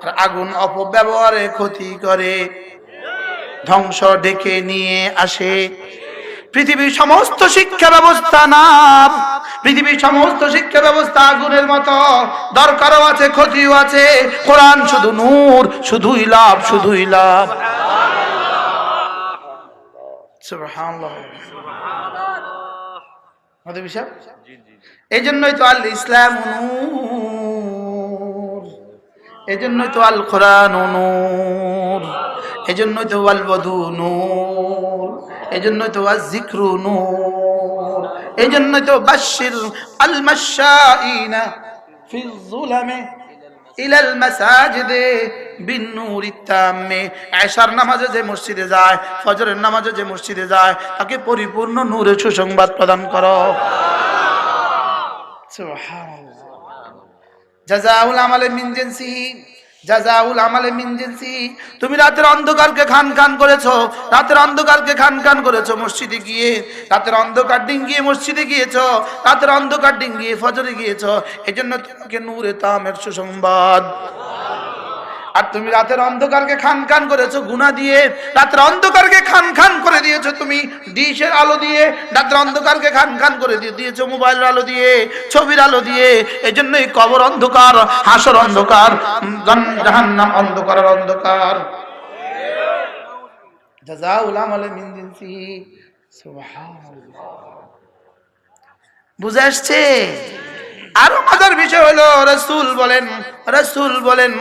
আর আগুন অপব্যবহারে ক্ষতি করে, ধ্বংস ডেকে নিয়ে আসে। পৃথিবীর সমস্ত শিক্ষা ব্যবস্থা না, পৃথিবীর সমস্ত শিক্ষা ব্যবস্থা আগুনের মতো, দরকারও আছে, ক্ষতিও আছে। কোরআন শুধু নূর, শুধুই লাভ, শুধুই লাভ। সুবহানাল্লাহ। এই জন্যই তো আল ইসলাম নূর, এই জন্যই তো আল কোরআন নূর, এই জন্যই তো আল ওয়াদু নূর, এই জন্যই তো আল যিকরু নূর, এই জন্যই তো বাশশির আল মাশাইনা ফি যুলামে ইলাল মাসাজিদে বিন নূরিত তাম্মে। আয়েশার নামাজে যে মসজিদে যায়, ফজরের নামাজে যে মসজিদে যায়, তাকে পরিপূর্ণ নূরের সুসংবাদ প্রদান করো। সুবহানাল্লাহ। জাযাউল আমালে মিন জিনসিহি, জাযাউল আমালে মিন জিনসিহি। তুমি রাতের অন্ধকারকে খান খান করেছো, রাতের অন্ধকারকে খান খান করেছো মসজিদে গিয়ে, রাতের অন্ধকার ডিঙ্গিয়ে মসজিদে গিয়েছো, রাতের অন্ধকার ডিঙ্গিয়ে ফজরে গিয়েছো, এজন্য তোমাকে নূরে তামের সুসংবাদ। আর তুমি রাতের অন্ধকারকে খান খান করেছো গুনাহ দিয়ে, রাতের অন্ধকারকে খান খান করে দিয়েছো তুমি ডিশের আলো দিয়ে, রাতের অন্ধকারকে খান খান করে দিয়েছো মোবাইলের আলো দিয়ে, ছবির আলো দিয়ে। এজন্যই কবর অন্ধকার, হাসর অন্ধকার, জাহান্নাম অন্ধকার, অন্ধকার। জাযাউল আমালি মিন জিনসিহি। সুবহানাল্লাহ। বুঝে আসছে? আরো মজার বিষয় হলো রাসূল বলেন